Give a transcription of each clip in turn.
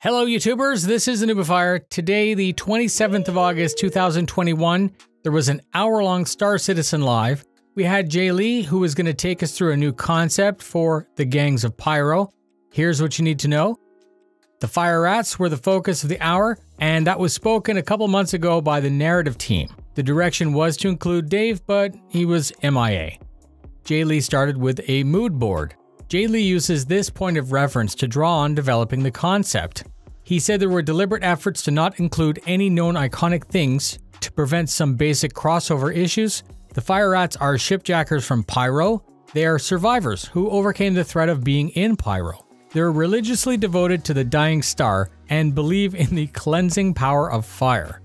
Hello YouTubers, this is the noobifier. Today, the 27th of August 2021, there was an hour-long starcitizen live. We had Jay Lee, who was going to take us through a new concept for the gangs of Pyro. Here's what you need to know. The fire rats were the focus of the hour, and that was spoken a couple months ago by the narrative team. The direction was to include Dave, but he was MIA. Jay Lee started with a mood board. Jay Lee uses this point of reference to draw on developing the concept. He said there were deliberate efforts to not include any known iconic things to prevent some basic crossover issues. The fire rats are shipjackers from Pyro. They are survivors who overcame the threat of being in Pyro. They're religiously devoted to the dying star and believe in the cleansing power of fire.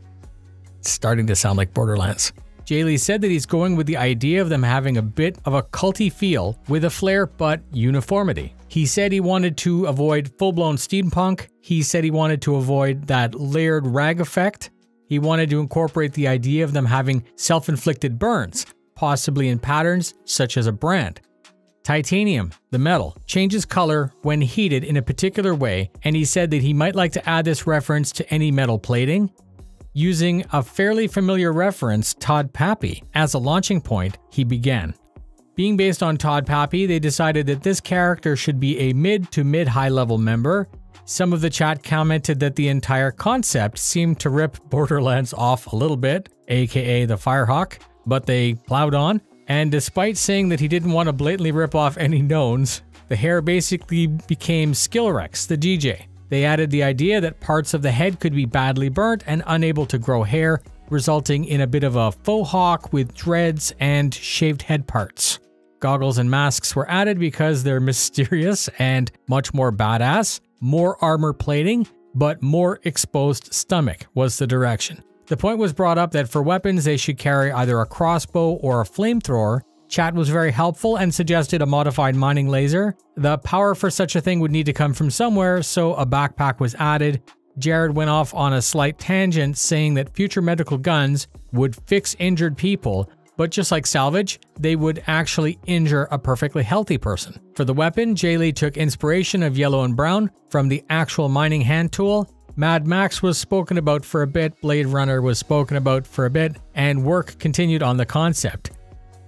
It's starting to sound like Borderlands. Jay Lee said that he's going with the idea of them having a bit of a culty feel with a flair but uniformity. He said he wanted to avoid full-blown steampunk. He said he wanted to avoid that layered rag effect. He wanted to incorporate the idea of them having self-inflicted burns, possibly in patterns such as a brand. Titanium, the metal, changes color when heated in a particular way, and he said that he might like to add this reference to any metal plating. Using a fairly familiar reference, Todd Pappy, as a launching point, he began. Being based on Todd Pappy, they decided that this character should be a mid to mid-high level member. Some of the chat commented that the entire concept seemed to rip Borderlands off a little bit, aka the Firehawk, but they plowed on. And despite saying that he didn't want to blatantly rip off any knowns, the hair basically became Skillrex, the DJ. They added the idea that parts of the head could be badly burnt and unable to grow hair, resulting in a bit of a faux hawk with dreads and shaved head parts. Goggles and masks were added because they're mysterious and much more badass. More armor plating, but more exposed stomach was the direction. The point was brought up that for weapons they should carry either a crossbow or a flamethrower. Chat was very helpful and suggested a modified mining laser. The power for such a thing would need to come from somewhere, so a backpack was added. Jared went off on a slight tangent saying that future medical guns would fix injured people, but just like salvage, they would actually injure a perfectly healthy person. For the weapon, Jay Lee took inspiration of yellow and brown from the actual mining hand tool. Mad Max was spoken about for a bit, Blade Runner was spoken about for a bit, and work continued on the concept.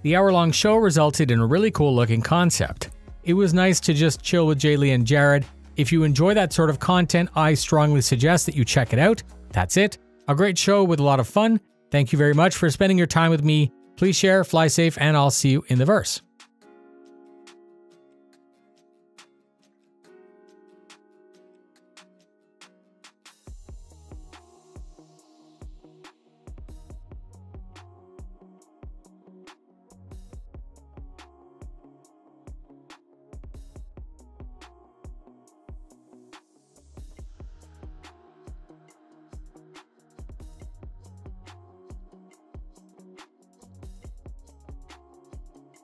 The hour-long show resulted in a really cool looking concept. It was nice to just chill with Jay Lee and Jared. If you enjoy that sort of content, I strongly suggest that you check it out. That's it. A great show with a lot of fun. Thank you very much for spending your time with me. Please share, fly safe, and I'll see you in the verse.